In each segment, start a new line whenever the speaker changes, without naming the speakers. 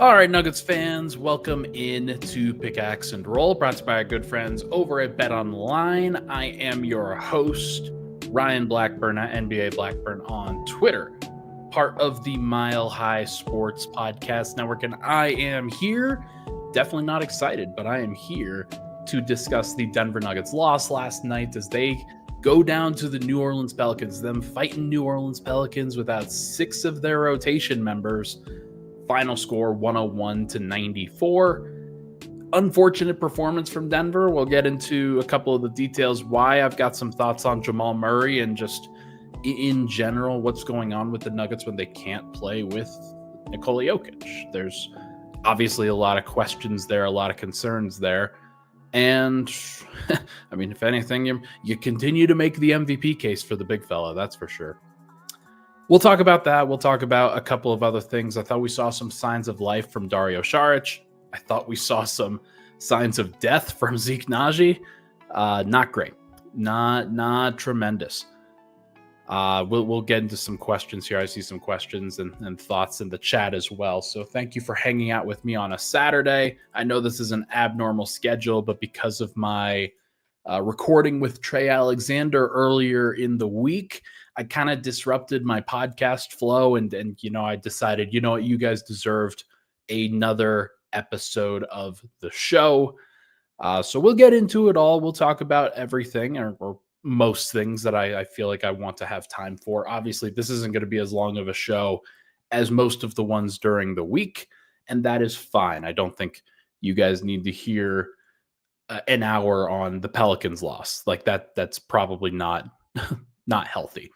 All right, Nuggets fans, welcome in to Pickaxe and Roll, brought to you by our good friends over at BetOnline. I am your host, Ryan Blackburn at NBA Blackburn on Twitter, part of the Mile High Sports Podcast Network, and I am here, definitely not excited, but I am here to discuss the Denver Nuggets loss last night as they go down to the New Orleans Pelicans, them fighting New Orleans Pelicans without 6 of their rotation members. Final score 101-94. Unfortunate performance from Denver. We'll get into a couple of the details why. I've got some thoughts on Jamal Murray and just in general what's going on with the Nuggets when they can't play with Nikola Jokic. There's obviously a lot of questions there, a lot of concerns there. And I mean, if anything, you continue to make the MVP case for the big fella, that's for sure. We'll talk about that. We'll talk about a couple of other things. I thought we saw some signs of life from Dario Saric. I thought we saw some signs of death from Zeke Naji. Not great. Not tremendous. We'll get into some questions here. I see some questions and thoughts in the chat as well. So thank you for hanging out with me on a Saturday. I know this is an abnormal schedule, but because of my recording with Trey Alexander earlier in the week, I kind of disrupted my podcast flow and I decided, what, you guys deserved another episode of the show. So we'll get into it all. We'll talk about everything or most things that I feel like I want to have time for. Obviously, this isn't going to be as long of a show as most of the ones during the week, and that is fine. I don't think you guys need to hear an hour on the Pelicans loss. Like that's probably not healthy.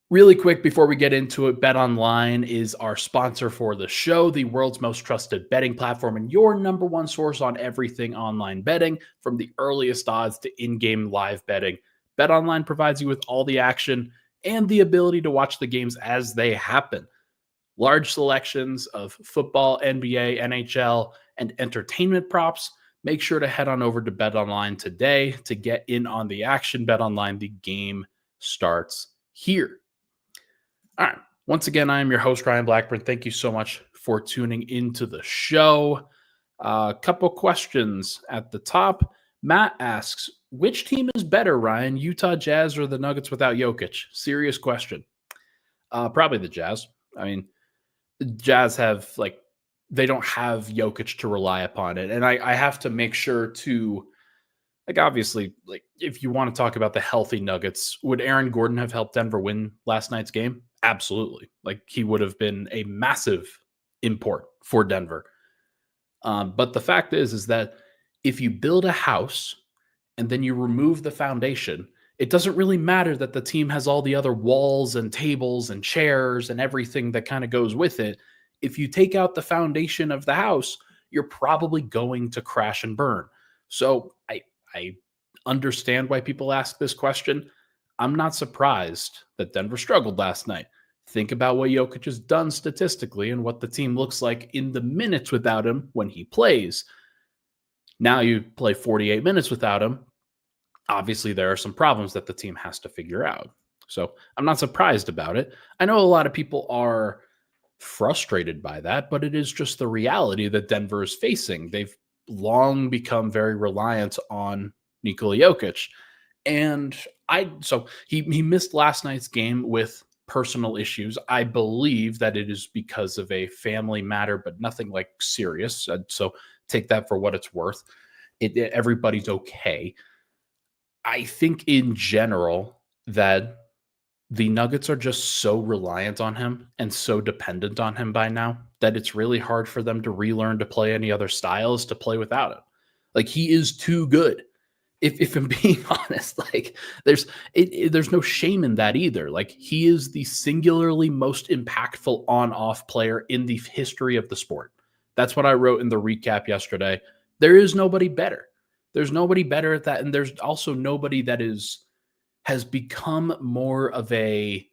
Really quick before we get into it, BetOnline is our sponsor for the show, the world's most trusted betting platform and your number one source on everything online betting, from the earliest odds to in-game live betting. BetOnline provides you with all the action and the ability to watch the games as they happen. Large selections of football, NBA, NHL, and entertainment props. Make sure to head on over to BetOnline today to get in on the action. BetOnline, the game starts here. All right. Once again, I am your host, Ryan Blackburn. Thank you so much for tuning into the show. A couple questions at the top. Matt asks, which team is better, Ryan, Utah Jazz or the Nuggets without Jokic? Serious question. Probably the Jazz. I mean, the Jazz they don't have Jokic to rely upon it. And I have to make sure to, obviously, if you want to talk about the healthy Nuggets, would Aaron Gordon have helped Denver win last night's game? Absolutely. He would have been a massive import for Denver. But the fact is that if you build a house and then you remove the foundation, it doesn't really matter that the team has all the other walls and tables and chairs and everything that kind of goes with it. If you take out the foundation of the house, you're probably going to crash and burn. So I understand why people ask this question. I'm not surprised that Denver struggled last night. Think about what Jokic has done statistically and what the team looks like in the minutes without him when he plays. Now you play 48 minutes without him. Obviously, there are some problems that the team has to figure out. So I'm not surprised about it. I know a lot of people are frustrated by that, but it is just the reality that Denver is facing. They've long become very reliant on Nikola Jokic. And he missed last night's game with personal issues. I believe that it is because of a family matter, but nothing serious. So take that for what it's worth. Everybody's okay. I think in general that the Nuggets are just so reliant on him and so dependent on him by now that it's really hard for them to relearn to play any other styles to play without him. He is too good. If I'm being honest, there's no shame in that either. He is the singularly most impactful on-off player in the history of the sport. That's what I wrote in the recap yesterday. There is nobody better. There's nobody better at that. And there's also nobody that has become more of a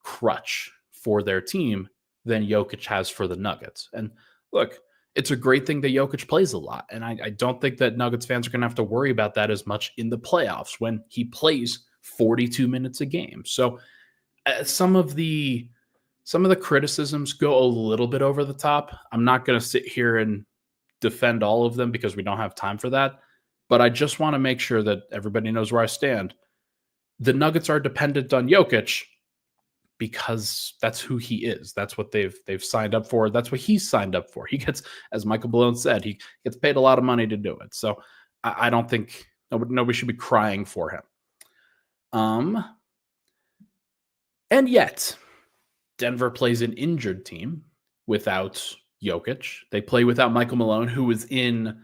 crutch for their team than Jokic has for the Nuggets. And look, it's a great thing that Jokic plays a lot. And I don't think that Nuggets fans are going to have to worry about that as much in the playoffs when he plays 42 minutes a game. So some of the some of the criticisms go a little bit over the top. I'm not going to sit here and defend all of them because we don't have time for that. But I just want to make sure that everybody knows where I stand. The Nuggets are dependent on Jokic because that's who he is. That's what they've signed up for. That's what he's signed up for. He gets, as Michael Malone said, he gets paid a lot of money to do it. So I don't think nobody should be crying for him. And yet, Denver plays an injured team without Jokic. They play without Michael Malone, who was in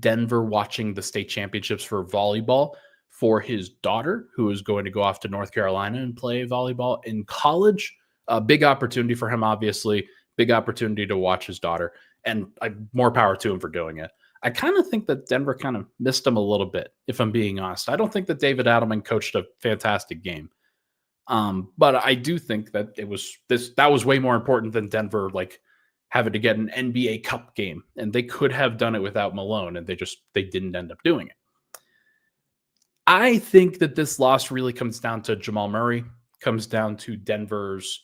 Denver watching the state championships for volleyball for his daughter, who is going to go off to North Carolina and play volleyball in college. A big opportunity for him, obviously. Big opportunity to watch his daughter. And more power to him for doing it. I kind of think that Denver kind of missed him a little bit, if I'm being honest. I don't think that David Adelman coached a fantastic game. But I do think that that was way more important than Denver having to get an NBA Cup game, and they could have done it without Malone, and they didn't end up doing it. I think that this loss really comes down to Jamal Murray, comes down to Denver's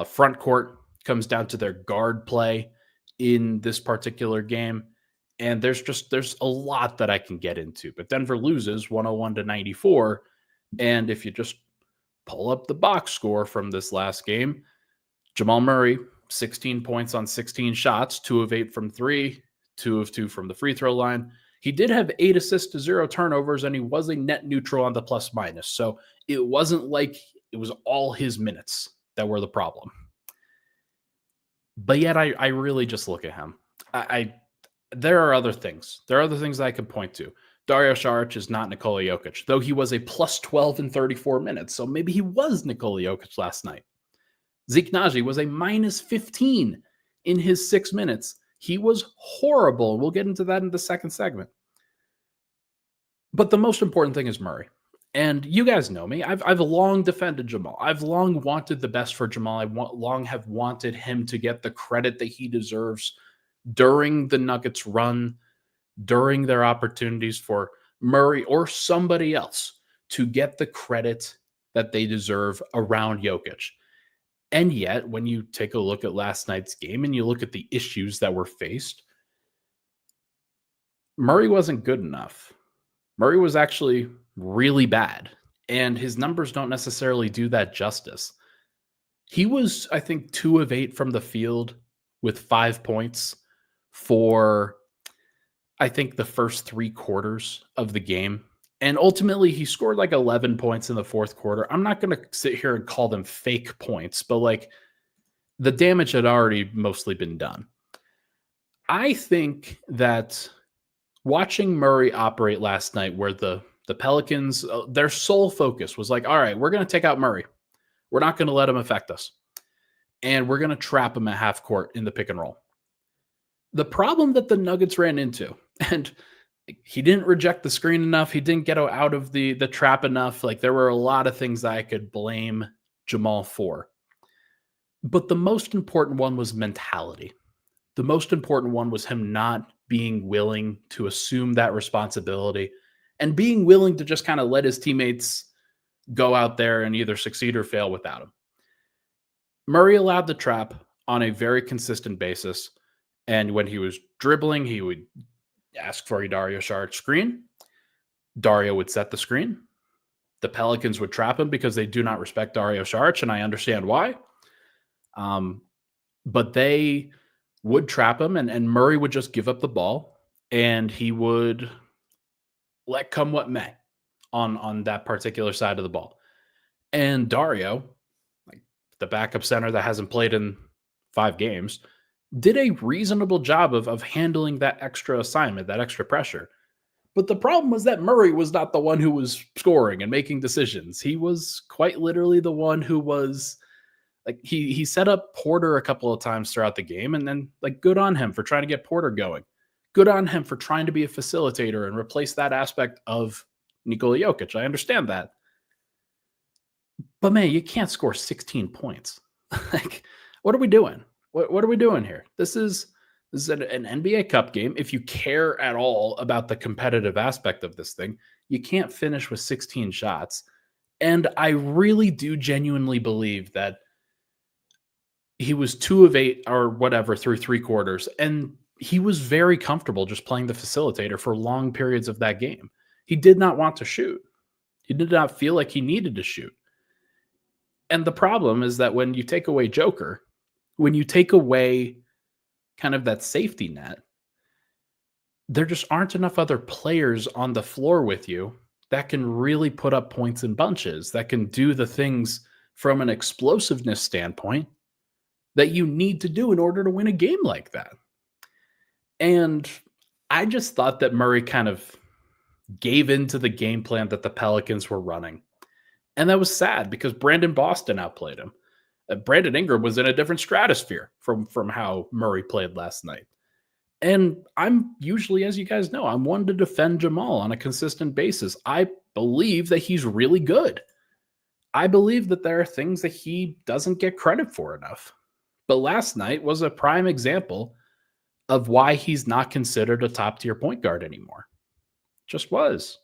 front court, comes down to their guard play in this particular game. And there's a lot that I can get into, but Denver loses 101-94. And if you just pull up the box score from this last game, Jamal Murray, 16 points on 16 shots, 2 of 8 from 3, 2 of 2 from the free throw line. He did have 8 assists to 0 turnovers, and he was a net neutral on the plus minus. So it wasn't like it was all his minutes that were the problem. But yet I really just look at him. There are other things. There are other things that I could point to. Dario Saric is not Nikola Jokic, though he was a plus 12 in 34 minutes. So maybe he was Nikola Jokic last night. Zeke Naji was a minus 15 in his 6 minutes. He was horrible. We'll get into that in the second segment. But the most important thing is Murray. And you guys know me. I've long defended Jamal. I've long wanted the best for Jamal. Long have wanted him to get the credit that he deserves during the Nuggets run, during their opportunities for Murray or somebody else to get the credit that they deserve around Jokic. And yet, when you take a look at last night's game and you look at the issues that were faced, Murray wasn't good enough. Murray was actually really bad, and his numbers don't necessarily do that justice. He was, I think, 2 of 8 from the field with 5 points for, I think, the first 3 quarters of the game. And ultimately, he scored 11 points in the fourth quarter. I'm not going to sit here and call them fake points, but the damage had already mostly been done. I think that watching Murray operate last night, where the Pelicans, their sole focus was all right, we're going to take out Murray. We're not going to let him affect us. And we're going to trap him at half court in the pick and roll. The problem that the Nuggets ran into, and he didn't reject the screen enough. He didn't get out of the trap enough. There were a lot of things that I could blame Jamal for. But the most important one was mentality. The most important one was him not being willing to assume that responsibility and being willing to just kind of let his teammates go out there and either succeed or fail without him. Murray allowed the trap on a very consistent basis. And when he was dribbling, he would ask for a Dario Saric screen. Dario would set the screen. The Pelicans would trap him because they do not respect Dario Saric, and I understand why. But they would trap him, and Murray would just give up the ball, and he would let come what may on that particular side of the ball. And Dario, the backup center that hasn't played in 5 games, did a reasonable job of handling that extra assignment, that extra pressure. But the problem was that Murray was not the one who was scoring and making decisions. He was quite literally the one who was he set up Porter a couple of times throughout the game, and then good on him for trying to get Porter going. Good on him for trying to be a facilitator and replace that aspect of Nikola Jokic. I understand that. But man, you can't score 16 points. What are we doing? What are we doing here? This is an NBA Cup game. If you care at all about the competitive aspect of this thing, you can't finish with 16 shots. And I really do genuinely believe that he was 2 of 8 or whatever through 3 quarters, and he was very comfortable just playing the facilitator for long periods of that game. He did not want to shoot. He did not feel like he needed to shoot. And the problem is that when you take away Joker, when you take away kind of that safety net, there just aren't enough other players on the floor with you that can really put up points in bunches, that can do the things from an explosiveness standpoint that you need to do in order to win a game like that. And I just thought that Murray kind of gave into the game plan that the Pelicans were running. And that was sad because Brandon Boston outplayed him. Brandon Ingram was in a different stratosphere from how Murray played last night. And I'm usually, as you guys know, I'm one to defend Jamal on a consistent basis. I believe that he's really good. I believe that there are things that he doesn't get credit for enough. But last night was a prime example of why he's not considered a top-tier point guard anymore. Just was.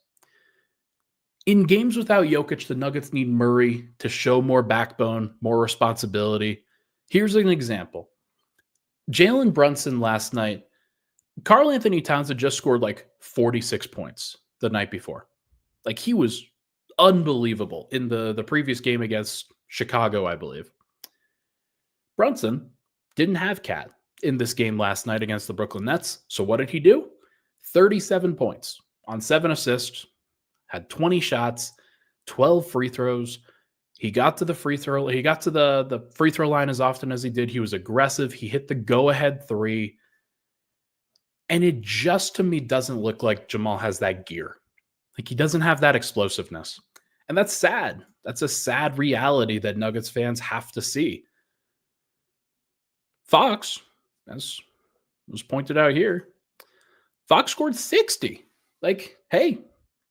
In games without Jokic, the Nuggets need Murray to show more backbone, more responsibility. Here's an example. Jalen Brunson last night, Karl Anthony Towns had just scored like 46 points the night before. Like, he was unbelievable in the previous game against Chicago, I believe. Brunson didn't have Cat in this game last night against the Brooklyn Nets. So what did he do? 37 points on 7 assists, had 20 shots, 12 free throws. He got to the free throw. He got to the free throw line as often as he did. He was aggressive. He hit the go-ahead 3. And it just, to me, doesn't look like Jamal has that gear. Like, he doesn't have that explosiveness. And that's sad. That's a sad reality that Nuggets fans have to see. Fox, as was pointed out here, Fox scored 60. Like, hey,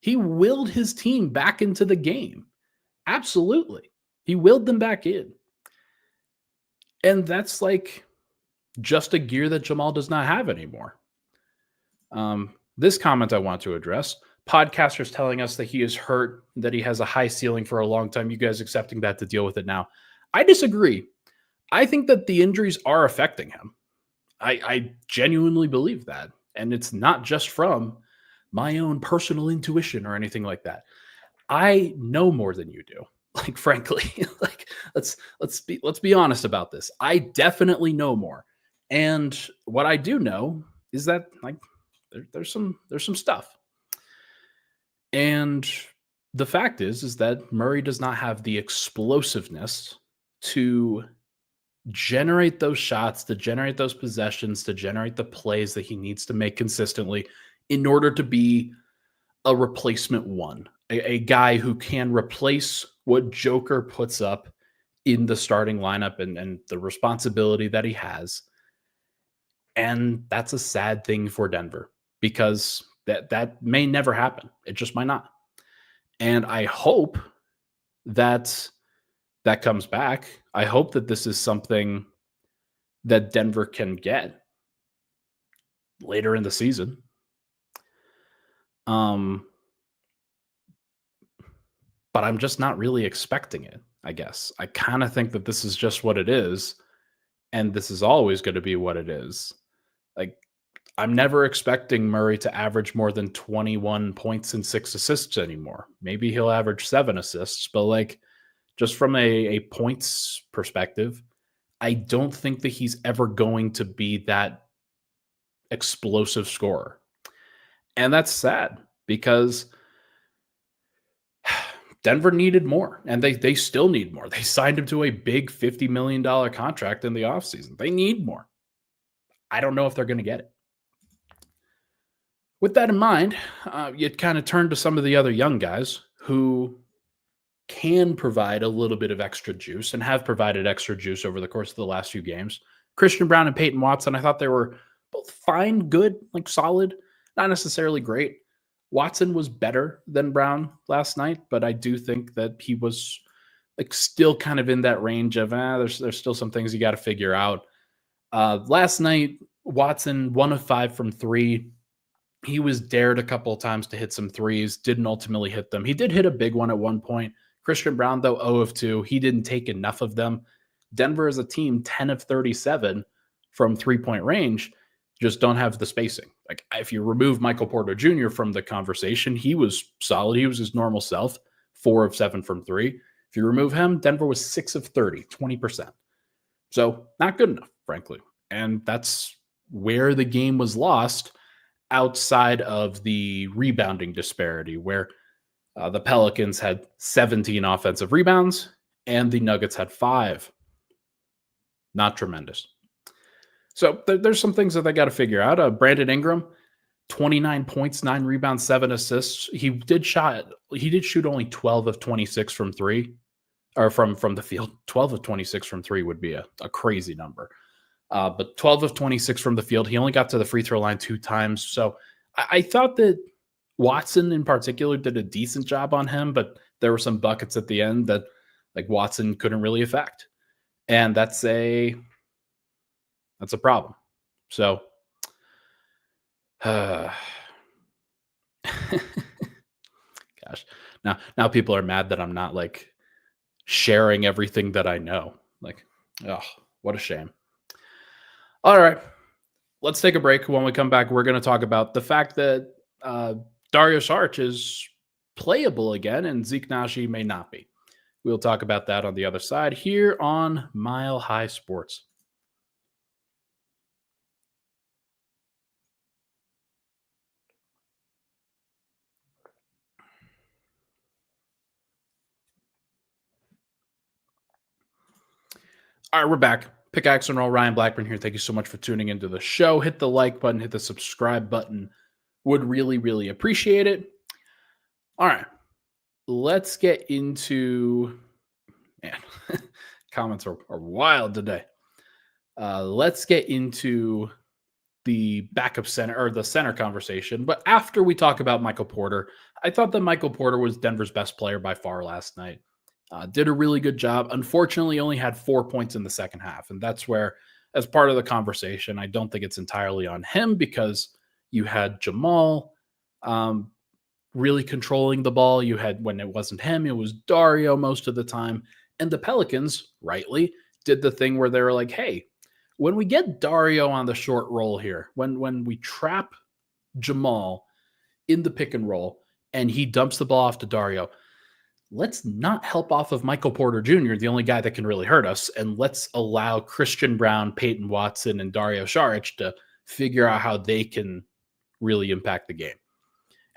he willed his team back into the game. Absolutely. He willed them back in. And that's like just a gear that Jamal does not have anymore. This comment I want to address. Podcasters telling us that he is hurt, that he has a high ceiling for a long time. You guys accepting that to deal with it now. I disagree. I think that the injuries are affecting him. I genuinely believe that. And it's not just from my own personal intuition or anything like that. I know more than you do. Like, frankly, like let's be honest about this. I definitely know more. And what I do know is that, like, there's some stuff. And the fact is that Murray does not have the explosiveness to generate those shots, to generate those possessions, to generate the plays that he needs to make consistently in order to be a replacement one, a guy who can replace what Joker puts up in the starting lineup and the responsibility that he has. And that's a sad thing for Denver because that may never happen. It just might not. And I hope that comes back. I hope that this is something that Denver can get later in the season. But I'm just not really expecting it, I guess. I kind of think that this is just what it is, and this is always going to be what it is. Like, I'm never expecting Murray to average more than 21 points and 6 assists anymore. Maybe he'll average 7 assists, but like, just from a points perspective, I don't think that he's ever going to be that explosive scorer. And that's sad because Denver needed more, and they still need more. They signed him to a big $50 million contract in the offseason. They need more. I don't know if they're going to get it. With that in mind, you kind of turn to some of the other young guys who can provide a little bit of extra juice and have provided extra juice over the course of the last few games. Christian Brown and Peyton Watson, I thought they were both fine, good, like solid, not necessarily great. Watson was better than Brown last night, but I do think that he was like still kind of in that range of there's still some things you got to figure out. Last night, Watson 1 of 5 from 3. He was dared a couple of times to hit some threes, didn't ultimately hit them. He did hit a big one at one point. Christian Brown, though, 0 of 2. He didn't take enough of them. Denver is a team 10 of 37 from 3-point range, just don't have the spacing. Like if you remove Michael Porter Jr. from the conversation, he was solid. He was his normal self, 4 of 7 from 3. If you remove him, Denver was 6 of 30, 20%. So not good enough, frankly. And that's where the game was lost outside of the rebounding disparity, where the Pelicans had 17 offensive rebounds and the Nuggets had 5. Not tremendous. So there's some things that they got to figure out. Brandon Ingram, 29 points, 9 rebounds, 7 assists. He did shoot only 12 of 26 from 3, or from the field. 12 of 26 from 3 would be a crazy number. But 12 of 26 from the field. He only got to the free throw line 2 times. So I thought that Watson in particular did a decent job on him, but there were some buckets at the end that like Watson couldn't really affect. And that's a problem. So gosh, now people are mad that I'm not like sharing everything that I know. Like, oh, what a shame. All right, let's take a break. When we come back, we're going to talk about the fact that Dario Saric is playable again and Zeke Naji may not be. We'll talk about that on the other side here on Mile High Sports. All right, we're back. Pickaxe and Roll, Ryan Blackburn here. Thank you so much for tuning into the show. Hit the like button, hit the subscribe button. Would really, really appreciate it. All right, let's get into, man, comments are wild today. Let's get into the backup center or the center conversation. But after we talk about Michael Porter, I thought that Michael Porter was Denver's best player by far last night. Did a really good job. Unfortunately, only had 4 points in the second half. And that's where, as part of the conversation, I don't think it's entirely on him because you had Jamal really controlling the ball. You had, when it wasn't him, it was Dario most of the time. And the Pelicans, rightly, did the thing where they were like, hey, when we get Dario on the short roll here, when we trap Jamal in the pick and roll and he dumps the ball off to Dario, let's not help off of Michael Porter Jr., the only guy that can really hurt us, and let's allow Christian Braun, Peyton Watson, and Dario Saric to figure out how they can really impact the game.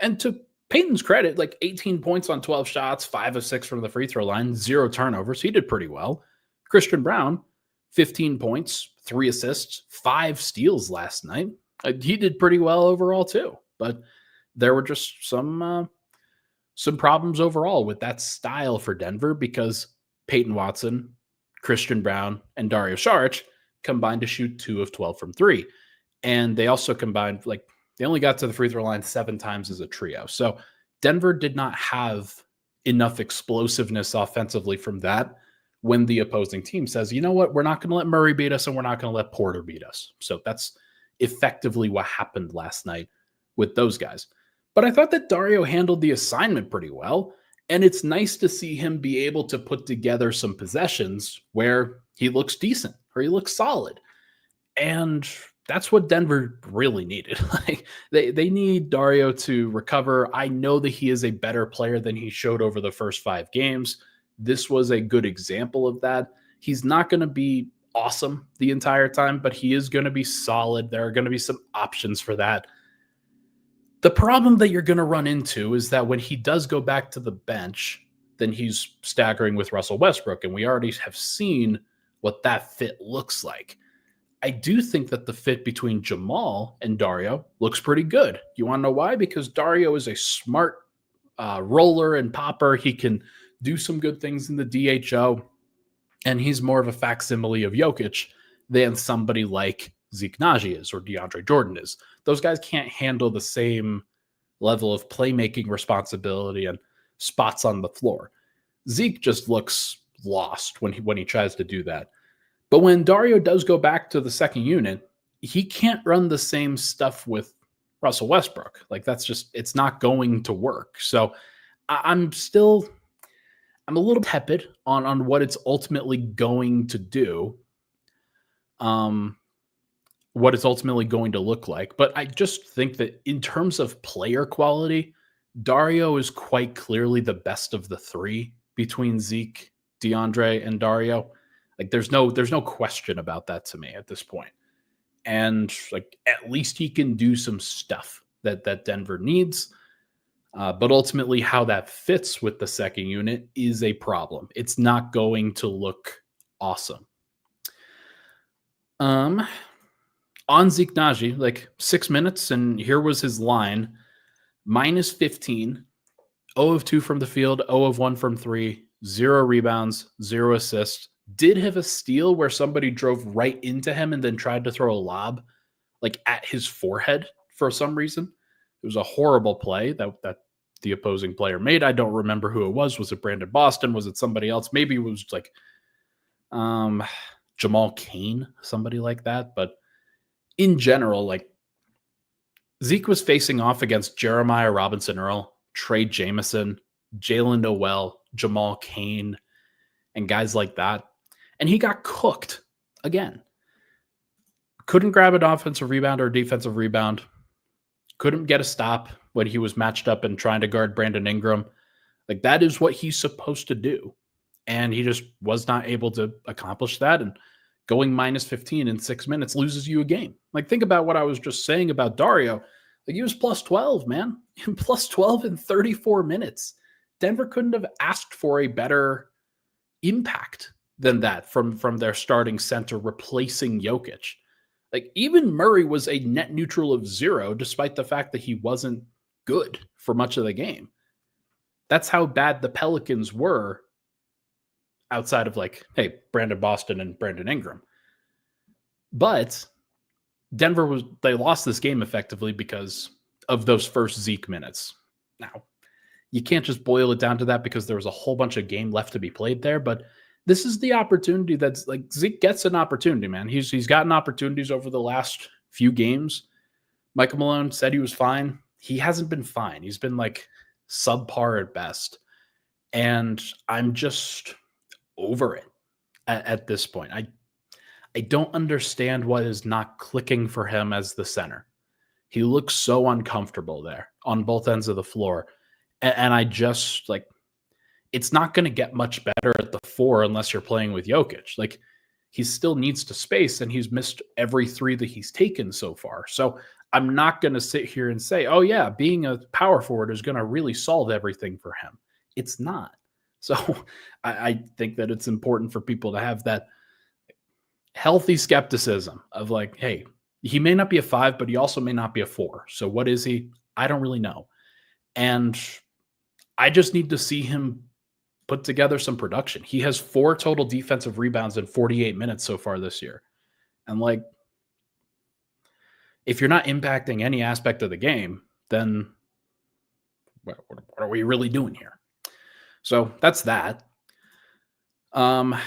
And to Peyton's credit, like 18 points on 12 shots, 5 of 6 from the free throw line, 0 turnovers. He did pretty well. Christian Braun, 15 points, 3 assists, 5 steals last night. He did pretty well overall too. But there were just some problems overall with that style for Denver because Peyton Watson, Christian Braun, and Dario Saric combined to shoot 2 of 12 from 3. And they also combined, like, they only got to the free throw line 7 times as a trio. So Denver did not have enough explosiveness offensively from that when the opposing team says, you know what, we're not going to let Murray beat us and we're not going to let Porter beat us. So that's effectively what happened last night with those guys. But I thought that Dario handled the assignment pretty well, and it's nice to see him be able to put together some possessions where he looks decent or he looks solid. And that's what Denver really needed. Like they need Dario to recover. I know that he is a better player than he showed over the first 5 games. This was a good example of that. He's not going to be awesome the entire time, but he is going to be solid. There are going to be some options for that. The problem that you're going to run into is that when he does go back to the bench, then he's staggering with Russell Westbrook, and we already have seen what that fit looks like. I do think that the fit between Jamal and Dario looks pretty good. You want to know why? Because Dario is a smart roller and popper. He can do some good things in the DHO, and he's more of a facsimile of Jokic than somebody like Zeke Naji is or DeAndre Jordan is. Those guys can't handle the same level of playmaking responsibility and spots on the floor. Zeke just looks lost when he tries to do that. But when Dario does go back to the second unit, he can't run the same stuff with Russell Westbrook. Like that's just, it's not going to work. So I'm still, I'm a little tepid on what it's ultimately going to do. What it's ultimately going to look like. But I just think that in terms of player quality, Dario is quite clearly the best of the three between Zeke, DeAndre, and Dario. Like there's no question about that to me at this point. And like at least he can do some stuff that Denver needs. But ultimately, how that fits with the second unit is a problem. It's not going to look awesome. On Zeke Naji, like 6 minutes, and here was his line: minus 15, 0 of 2 from the field, 0 of 1 from 3, 0 rebounds, 0 assists. Did have a steal where somebody drove right into him and then tried to throw a lob like at his forehead for some reason. It was a horrible play that the opposing player made. I don't remember who it was. Was it Brandon Boston? Was it somebody else? Maybe it was like Jamal Cain, somebody like that. But in general, like Zeke was facing off against Jeremiah Robinson Earl, Trey Jameson, Jalen Noel, Jamal Cain, and guys like that. And he got cooked again. Couldn't grab an offensive rebound or a defensive rebound. Couldn't get a stop when he was matched up and trying to guard Brandon Ingram. Like that is what he's supposed to do. And he just was not able to accomplish that. And going minus 15 in 6 minutes loses you a game. Like think about what I was just saying about Dario. Like he was plus 12, man. Plus 12 in 34 minutes. Denver couldn't have asked for a better impact than that from their starting center replacing Jokic. Like even Murray was a net neutral of 0, despite the fact that he wasn't good for much of the game. That's how bad the Pelicans were outside of like, hey, Brandon Boston and Brandon Ingram. But Denver they lost this game effectively because of those first Zeke minutes. Now, you can't just boil it down to that because there was a whole bunch of game left to be played there, but this is the opportunity that's like Zeke gets an opportunity, man. He's gotten opportunities over the last few games. Michael Malone said he was fine. He hasn't been fine. He's been like subpar at best. And I'm just over it at this point. I don't understand what is not clicking for him as the center. He looks so uncomfortable there on both ends of the floor. And I just like, it's not going to get much better at the 4 unless you're playing with Jokic. Like he still needs to space and he's missed every 3 that he's taken so far. So I'm not going to sit here and say, oh yeah, being a power forward is going to really solve everything for him. It's not. So I think that it's important for people to have that healthy skepticism of like, hey, he may not be a 5, but he also may not be a 4. So what is he? I don't really know. And I just need to see him put together some production. He has 4 total defensive rebounds in 48 minutes so far this year. And like, if you're not impacting any aspect of the game, then what are we really doing here? So that's that. Bad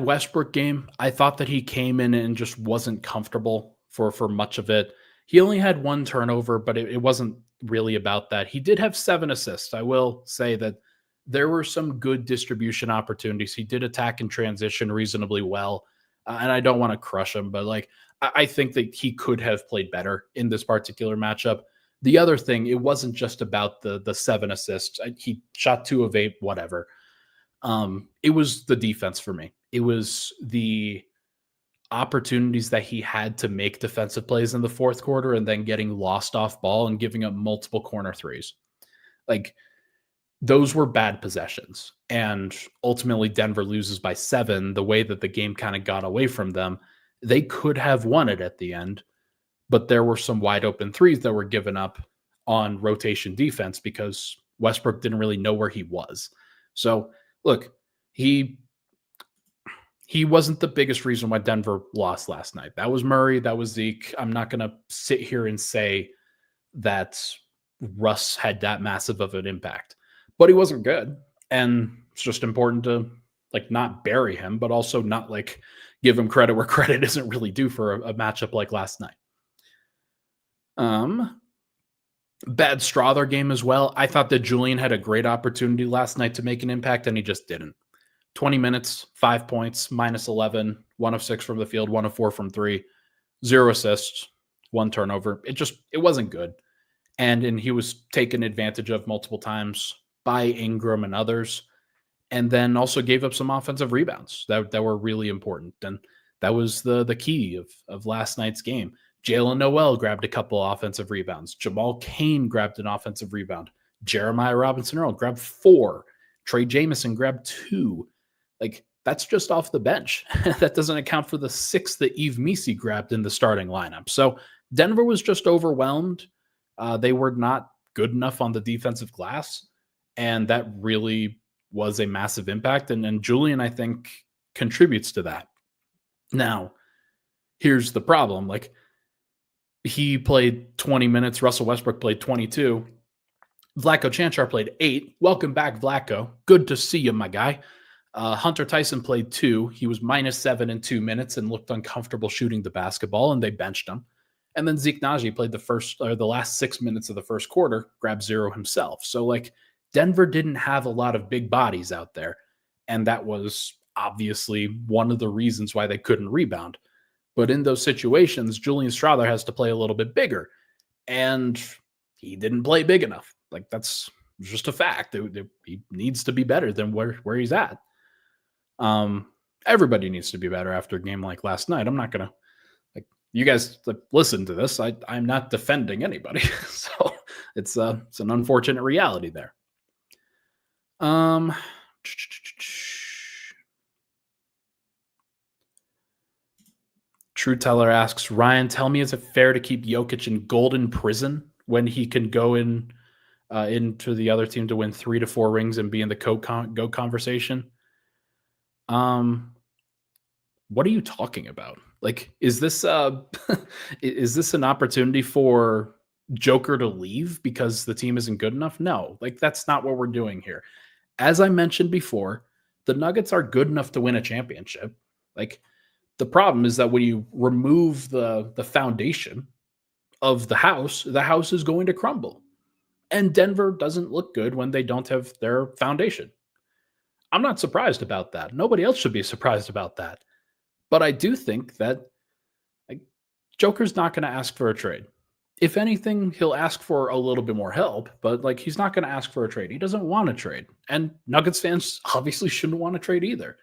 Westbrook game. I thought that he came in and just wasn't comfortable for much of it. He only had 1 turnover, but it wasn't really about that. He did have 7 assists. I will say that there were some good distribution opportunities. He did attack and transition reasonably well. And I don't want to crush him, but like, I think that he could have played better in this particular matchup. The other thing, it wasn't just about the 7 assists. He shot 2 of 8, whatever. It was the defense for me. It was the opportunities that he had to make defensive plays in the fourth quarter and then getting lost off ball and giving up multiple corner threes. Like those were bad possessions. And ultimately Denver loses by 7. The way that the game kind of got away from them, they could have won it at the end, but there were some wide open threes that were given up on rotation defense because Westbrook didn't really know where he was. So look, he wasn't the biggest reason why Denver lost last night. That was Murray. That was Zeke. I'm not going to sit here and say that Russ had that massive of an impact, but he wasn't good. And it's just important to like not bury him, but also not like give him credit where credit isn't really due for a matchup like last night. Bad Strother game as well. I thought that Julian had a great opportunity last night to make an impact, and he just didn't. 20 minutes, 5 points, minus 11, 1 of 6 from the field, 1 of 4 from 3, 0 assists, 1 turnover. It wasn't good. And he was taken advantage of multiple times by Ingram and others, and then also gave up some offensive rebounds that were really important. And that was the key of last night's game. Jalen Noel grabbed a couple offensive rebounds. Jamal Cain grabbed an offensive rebound. Jeremiah Robinson-Earl grabbed 4. Trey Jamison grabbed 2. Like, that's just off the bench. That doesn't account for the 6 that Yves Missi grabbed in the starting lineup. So Denver was just overwhelmed. They were not good enough on the defensive glass, and that really was a massive impact. And Julian, I think, contributes to that. Now, here's the problem. Like, he played 20 minutes. Russell Westbrook played 22. Vlatko Čančar played 8. Welcome back, Vlatko. Good to see you, my guy. Hunter Tyson played 2. He was minus 7 in 2 minutes and looked uncomfortable shooting the basketball, and they benched him. And then Zeke Naji played the last 6 minutes of the first quarter, grabbed 0 himself. So, like, Denver didn't have a lot of big bodies out there, and that was obviously one of the reasons why they couldn't rebound. But in those situations, Julian Strawther has to play a little bit bigger, and he didn't play big enough. Like, that's just a fact. He needs to be better than where he's at. Everybody needs to be better after a game like last night. I'm not going to, like, you guys listen to this. I'm not defending anybody. So it's an unfortunate reality there. True Teller asks, Ryan, tell me, is it fair to keep Jokic in golden prison when he can go into the other team to win 3 to 4 rings and be in the GOAT conversation? What are you talking about? Like, is this is this an opportunity for Joker to leave because the team isn't good enough? No, like, that's not what we're doing here. As I mentioned before, the Nuggets are good enough to win a championship. Like, the problem is that when you remove the foundation of the house is going to crumble. And Denver doesn't look good when they don't have their foundation. I'm not surprised about that. Nobody else should be surprised about that. But I do think that, like, Joker's not going to ask for a trade. If anything, he'll ask for a little bit more help, but, like, he's not going to ask for a trade. He doesn't want to trade. And Nuggets fans obviously shouldn't want to trade either.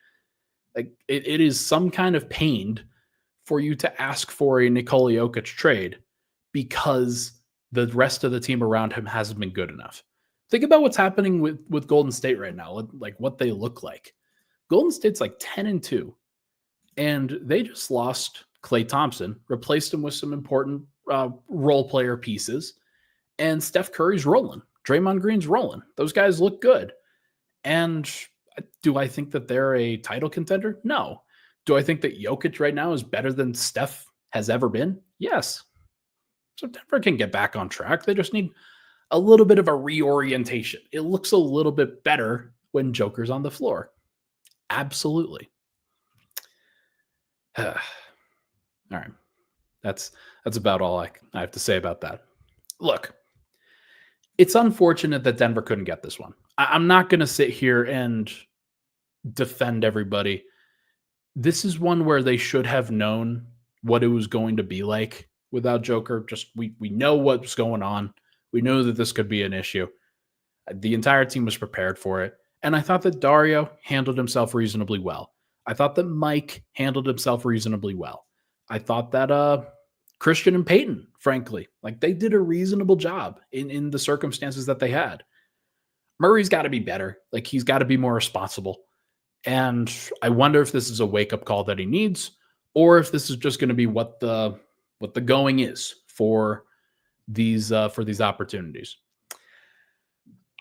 Like, it is some kind of pain for you to ask for a Nikola Jokic trade because the rest of the team around him hasn't been good enough. Think about what's happening with Golden State right now, like what they look like. Golden State's like 10-2, and they just lost Klay Thompson, replaced him with some important role player pieces, and Steph Curry's rolling. Draymond Green's rolling. Those guys look good. And do I think that they're a title contender? No. Do I think that Jokic right now is better than Steph has ever been? Yes. So Denver can get back on track. They just need a little bit of a reorientation. It looks a little bit better when Joker's on the floor. Absolutely. All right. That's about all I have to say about that. Look, it's unfortunate that Denver couldn't get this one. I'm not going to sit here and defend everybody. This is one where they should have known what it was going to be like without Joker. Just we know what's going on. We know that this could be an issue. The entire team was prepared for it. And I thought that Dario handled himself reasonably well. I thought that Mike handled himself reasonably well. I thought that Christian and Peyton, frankly, like, they did a reasonable job in the circumstances that they had. Murray's got to be better. Like, he's got to be more responsible. And I wonder if this is a wake-up call that he needs, or if this is just going to be what the going is for these opportunities.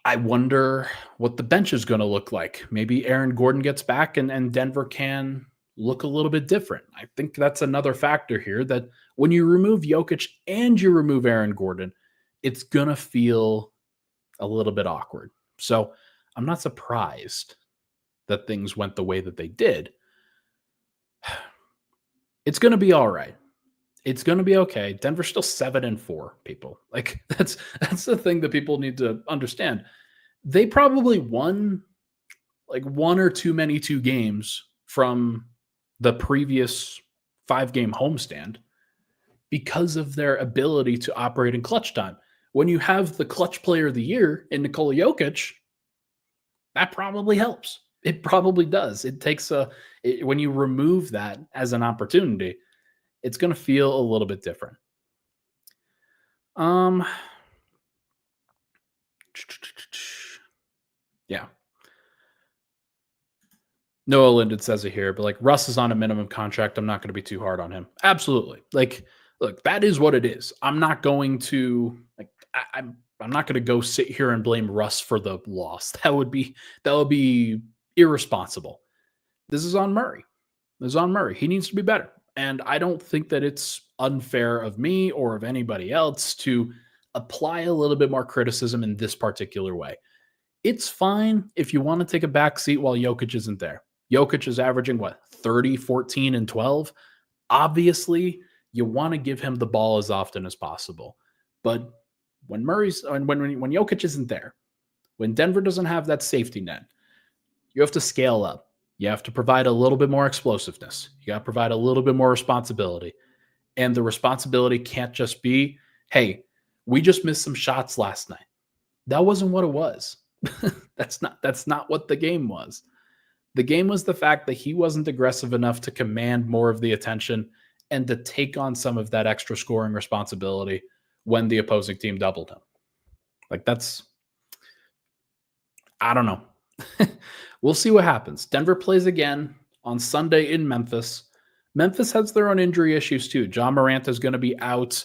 I wonder what the bench is going to look like. Maybe Aaron Gordon gets back and Denver can look a little bit different. I think that's another factor here, that when you remove Jokic and you remove Aaron Gordon, it's going to feel a little bit awkward. So I'm not surprised that things went the way that they did. It's going to be all right. It's going to be okay. Denver's still 7-4, people. Like that's the thing that people need to understand. They probably won like one or too many 2 games from the previous 5-game homestand because of their ability to operate in clutch time. When you have the clutch player of the year in Nikola Jokic, that probably helps. It probably does. It takes when you remove that as an opportunity, it's going to feel a little bit different. Yeah. Noah Linden says it here, but like Russ is on a minimum contract. I'm not going to be too hard on him. Absolutely. Like, look, that is what it is. I'm not going to like. I'm not going to go sit here and blame Russ for the loss. That would be irresponsible. This is on Murray. This is on Murray. He needs to be better. And I don't think that it's unfair of me or of anybody else to apply a little bit more criticism in this particular way. It's fine if you want to take a back seat while Jokic isn't there. Jokic is averaging, 30, 14, and 12? Obviously, you want to give him the ball as often as possible. But when Jokic isn't there, when Denver doesn't have that safety net, you have to scale up. You have to provide a little bit more explosiveness. You got to provide a little bit more responsibility. And the responsibility can't just be, hey, we just missed some shots last night. That wasn't what it was. That's not what the game was. The game was the fact that he wasn't aggressive enough to command more of the attention and to take on some of that extra scoring responsibility when the opposing team doubled him. Like I don't know. We'll see what happens. Denver plays again on Sunday in Memphis. Memphis has their own injury issues too. John Morant is going to be out.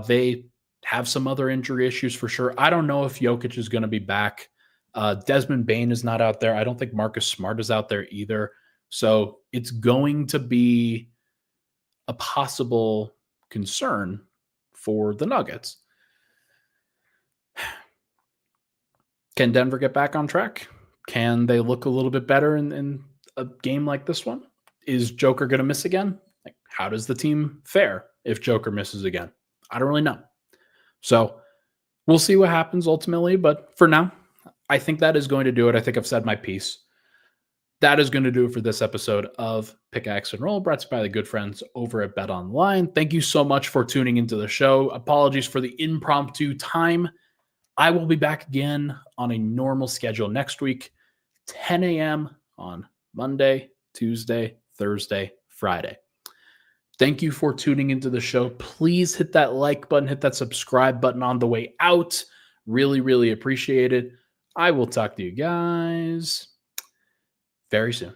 They have some other injury issues for sure. I don't know if Jokic is going to be back. Desmond Bane is not out there. I don't think Marcus Smart is out there either. So it's going to be a possible concern for the Nuggets. Can Denver get back on track? Can they look a little bit better in a game like this one? Is Joker going to miss again? Like, how does the team fare if Joker misses again? I don't really know. So we'll see what happens ultimately. But for now, I think that is going to do it. I think I've said my piece. That is going to do it for this episode of Pickaxe and Roll, brought to you by the good friends over at BetOnline. Thank you so much for tuning into the show. Apologies for the impromptu time. I will be back again on a normal schedule next week, 10 a.m. on Monday, Tuesday, Thursday, Friday. Thank you for tuning into the show. Please hit that like button, hit that subscribe button on the way out. Really, really appreciate it. I will talk to you guys very soon.